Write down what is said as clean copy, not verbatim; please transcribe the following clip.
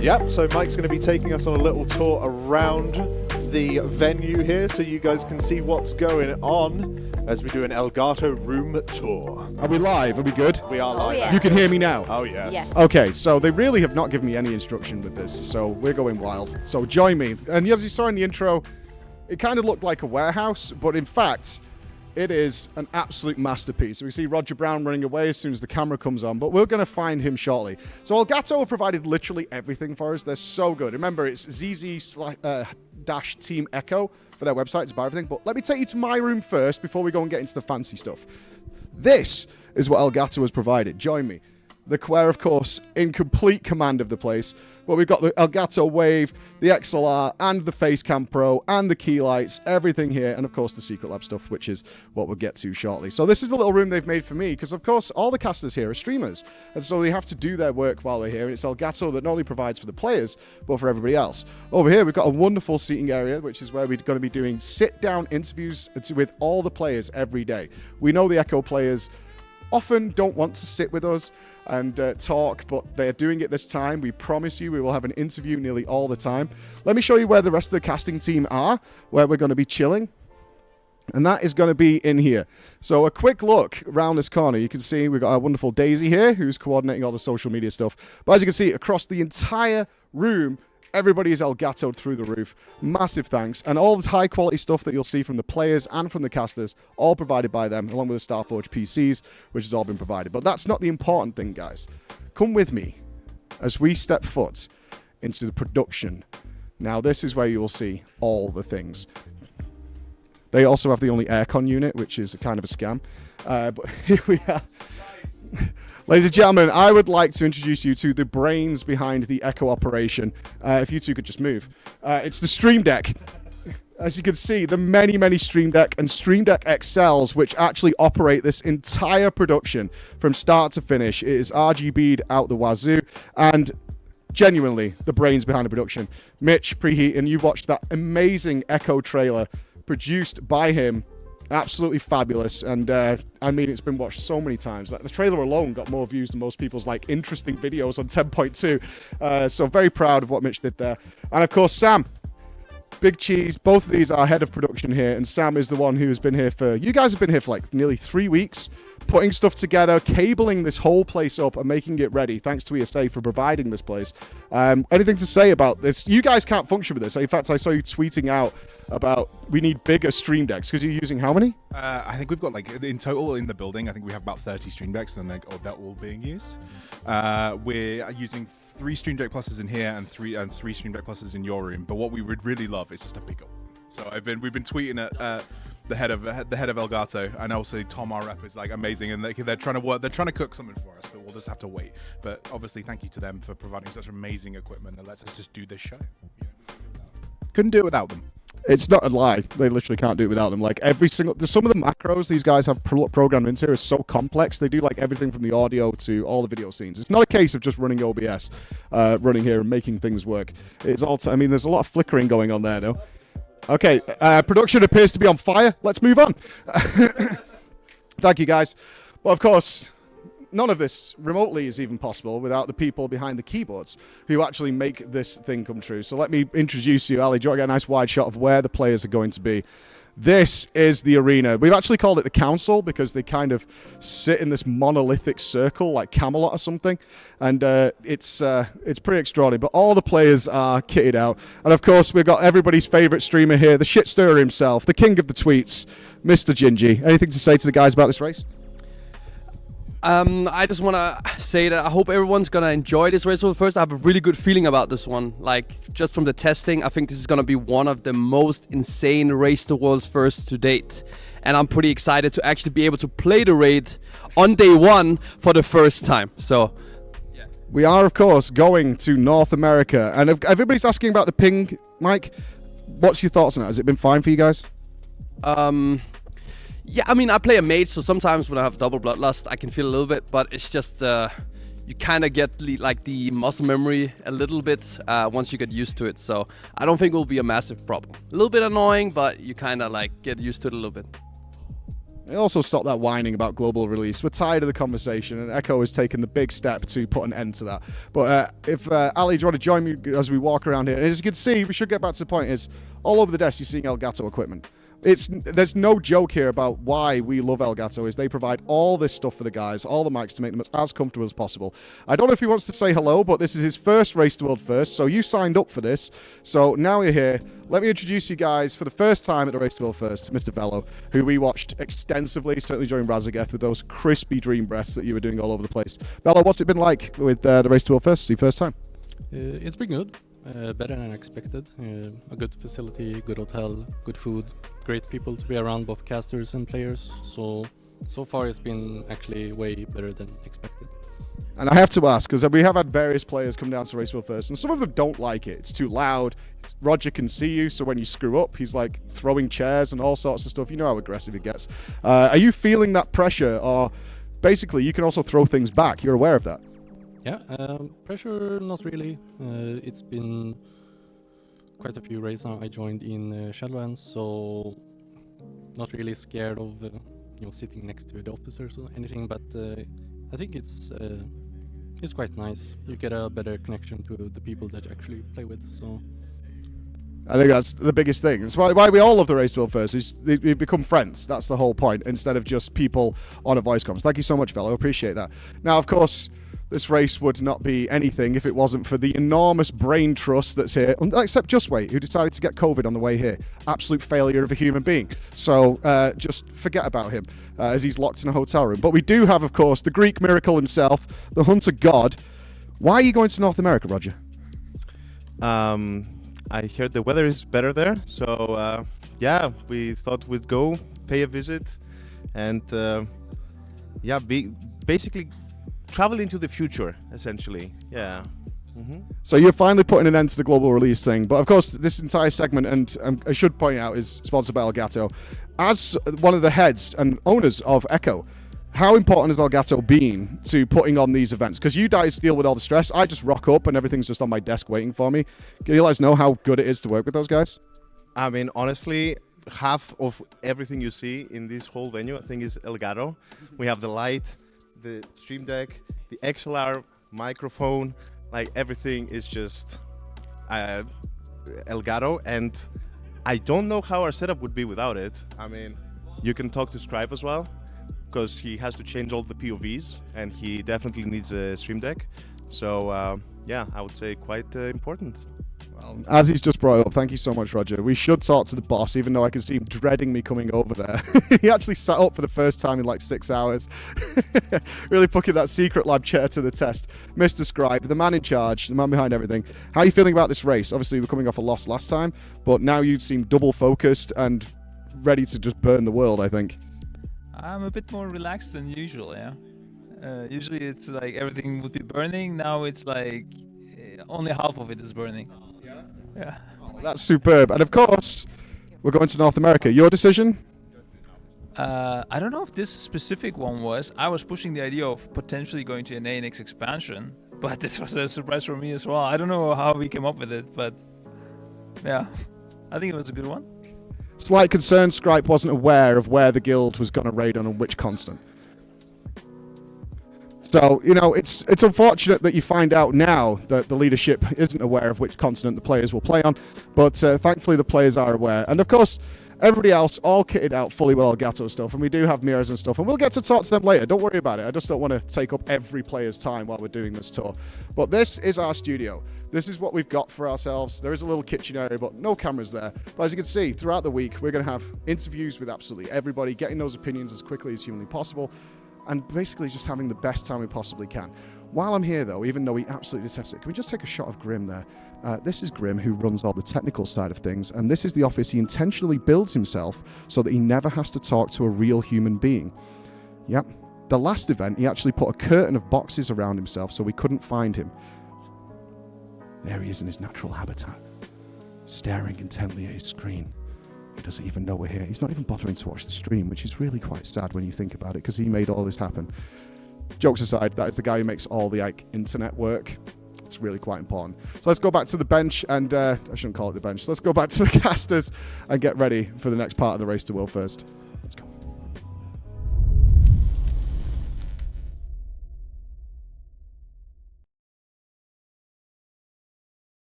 Yep, so Mike's going to be taking us on a little tour around the venue here so you guys can see what's going on as we do an Elgato room tour. Are we live? Are we good? We are live. Yeah. You can hear me now? Oh, yes. Yes. Okay, so they really have not given me any instruction with this, so we're going wild. So join me. And as you saw in the intro, it kind of looked like a warehouse, but in fact, it is an absolute masterpiece. We see Roger Brown running away as soon as the camera comes on, but we're going to find him shortly. So Elgato have provided literally everything for us. They're so good. Remember, it's ZZ-Team Echo for their website to buy everything. But let me take you to my room first before we go and get into the fancy stuff. This is what Elgato has provided. Join me. The Quer, of course, in complete command of the place. Well, we've got the Elgato Wave, the XLR, and the Facecam Pro, and the key lights, everything here, and of course the Secret Lab stuff, which is what we'll get to shortly. So this is the little room they've made for me, because of course all the casters here are streamers, and so they have to do their work while they're here, and it's Elgato that not only provides for the players, but for everybody else. Over here, we've got a wonderful seating area, which is where we're going to be doing sit-down interviews with all the players every day. We know the Echo players often don't want to sit with us and talk, but they're doing it this time. We promise you we will have an interview nearly all the time. Let me show you where the rest of the casting team are, where we're going to be chilling. And that is going to be in here. So a quick look around this corner. You can see we've got our wonderful Daisy here, who's coordinating all the social media stuff. But as you can see, across the entire room, everybody is Elgatoed through the roof. Massive thanks. And all this high quality stuff that you'll see from the players and from the casters, all provided by them, along with the Starforge PCs, which has all been provided. But that's not the important thing, guys. Come with me as we step foot into the production. Now, this is where you will see all the things. They also have the only aircon unit, which is a kind of a scam. But here we are. Ladies and gentlemen, I would like to introduce you to the brains behind the Echo operation. If you two could just move. It's the Stream Deck. As you can see, the many, many Stream Deck and Stream Deck XLs, which actually operate this entire production from start to finish. It is RGB'd out the wazoo, and genuinely the brains behind the production. Mitch, Preheat, and you watched that amazing Echo trailer produced by him. Absolutely fabulous, and I mean, it's been watched so many times. Like, the trailer alone got more views than most people's interesting videos on 10.2. So very proud of what Mitch did there. And of course, Sam, Big Cheese. Both of these are head of production here, and Sam is the one who has been here for. You guys have been here for nearly 3 weeks, putting stuff together, cabling this whole place up, and making it ready. Thanks to ESA for providing this place. Anything to say about this? You guys can't function with this. In fact, I saw you tweeting out about we need bigger Stream Decks, because you're using how many? I think we've got in total in the building, I think we have about 30 Stream Decks, and they're all being used. We're using 3 Stream Deck Pluses in here and three Stream Deck Pluses in your room. But what we would really love is just a bigger one. So we've been tweeting at the head of Elgato, and also Tom, our rep, is amazing, and they're trying to cook something for us, but we'll just have to wait. But obviously, thank you to them for providing such amazing equipment that lets us just do this show. Couldn't do it without them. It's not a lie. They literally can't do it without them. Some of the macros these guys have programmed into here is so complex. They do everything from the audio to all the video scenes. It's not a case of just running OBS, running here and making things work. It's all. I mean, there's a lot of flickering going on there, though. Okay, production appears to be on fire. Let's move on. Thank you, guys. Well, of course, none of this remotely is even possible without the people behind the keyboards who actually make this thing come true. So let me introduce you. Ali, do you want to get a nice wide shot of where the players are going to be? This is the arena. We've actually called it the council because they kind of sit in this monolithic circle like Camelot or something. And it's pretty extraordinary. But all the players are kitted out. And of course, we've got everybody's favorite streamer here, the shit stirrer himself, the king of the tweets, Mr. Gingy. Anything to say to the guys about this race? I just want to say that I hope everyone's going to enjoy this race. So first, I have a really good feeling about this one. Just from the testing, I think this is going to be one of the most insane Race the World's first to date. And I'm pretty excited to actually be able to play the raid on day one for the first time. So, yeah. We are, of course, going to North America. And if everybody's asking about the ping, Mike, what's your thoughts on that? Has it been fine for you guys? Yeah, I mean, I play a mage, so sometimes when I have double bloodlust, I can feel a little bit, but it's just, you kind of get the muscle memory a little bit once you get used to it, so I don't think it will be a massive problem. A little bit annoying, but you kind of get used to it a little bit. And also stop that whining about global release. We're tired of the conversation, and Echo has taken the big step to put an end to that. But if Ali, do you want to join me as we walk around here? And as you can see, we should get back to the point, is all over the desk you're seeing Elgato equipment. There's no joke here about why we love Elgato. Is they provide all this stuff for the guys, all the mics to make them as comfortable as possible. I don't know if he wants to say hello, but this is his first Race to World First, so you signed up for this. So now you're here. Let me introduce you guys for the first time at the Race to World First, Mr. Velo, who we watched extensively, certainly during Razageth, with those crispy dream breaths that you were doing all over the place. Velo, what's it been like with the Race to World First? It's your first time. It's been good. Better than expected. A good facility, good hotel, good food, great people to be around, both casters and players. So far it's been actually way better than expected. And I have to ask, because we have had various players come down to Racewheel First, and some of them don't like it. It's too loud. Roger can see you, so when you screw up, he's like throwing chairs and all sorts of stuff. You know how aggressive he gets. Are you feeling that pressure, or basically you can also throw things back? You're aware of that? Yeah, pressure, not really. It's been quite a few races now. I joined in Shadowlands, so not really scared of sitting next to the officers or anything. But I think it's quite nice. You get a better connection to the people that you actually play with. So I think that's the biggest thing. That's why we all love the Race to World First. Is we become friends. That's the whole point, instead of just people on a voice comms. Thank you so much, fellow. Appreciate that. Now, of course, this race would not be anything if it wasn't for the enormous brain trust that's here, except Just Wait, who decided to get COVID on the way here. Absolute failure of a human being. So just forget about him as he's locked in a hotel room. But we do have, of course, the Greek miracle himself, the Hunter God. Why are you going to North America, Roger? I heard the weather is better there, so yeah, we thought we'd go pay a visit and basically travel into the future, essentially. Yeah. So you're finally putting an end to the global release thing. But of course, this entire segment, and I should point out, is sponsored by Elgato. As one of the heads and owners of Echo, how important has Elgato been to putting on these events? Because you guys deal with all the stress. I just rock up and everything's just on my desk waiting for me. Can you let us know how good it is to work with those guys? I mean, honestly, half of everything you see in this whole venue, I think, is Elgato. We have the light, the stream deck, the XLR microphone, like everything is just Elgato, and I don't know how our setup would be without it. I mean, you can talk to Scribe as well, because he has to change all the POVs, and he definitely needs a stream deck. So yeah, I would say quite important. Well, as he's just brought up, thank you so much, Roger. We should talk to the boss, even though I can see him dreading me coming over there. He actually sat up for the first time in like 6 hours. Really putting that secret lab chair to the test. Mr. Scribe, the man in charge, the man behind everything. How are you feeling about this race? Obviously, we're coming off a loss last time, but now you seem double focused and ready to just burn the world, I think. I'm a bit more relaxed than usual, yeah. Usually it's like everything would be burning. Now it's like only half of it is burning. Yeah. Oh, that's superb. And of course, we're going to North America. Your decision? I don't know if this specific one was. I was pushing the idea of potentially going to an ANX expansion, but this was a surprise for me as well. I don't know how we came up with it, but yeah, I think it was a good one. Slight concern Scripe wasn't aware of where the guild was going to raid on and which constant. So, you know, it's unfortunate that you find out now that the leadership isn't aware of which continent the players will play on, but thankfully the players are aware. And of course, everybody else all kitted out fully well Elgato stuff, and we do have mirrors and stuff, and we'll get to talk to them later. Don't worry about it. I just don't want to take up every player's time while we're doing this tour. But this is our studio. This is what we've got for ourselves. There is a little kitchen area, but no cameras there. But as you can see, throughout the week, we're going to have interviews with absolutely everybody, getting those opinions as quickly as humanly possible, and basically just having the best time we possibly can. While I'm here, though, even though we absolutely detest it, can we just take a shot of Grim there? This is Grim, who runs all the technical side of things, and this is the office he intentionally builds himself so that he never has to talk to a real human being. Yep. The last event, he actually put a curtain of boxes around himself so we couldn't find him. There he is in his natural habitat, staring intently at his screen. He doesn't even know we're here. He's not even bothering to watch the stream, which is really quite sad when you think about it, because he made all this happen. Jokes aside, that is the guy who makes all the internet work. It's really quite important. So let's go back to the bench, and I shouldn't call it the bench. Let's go back to the casters and get ready for the next part of the Race to World First.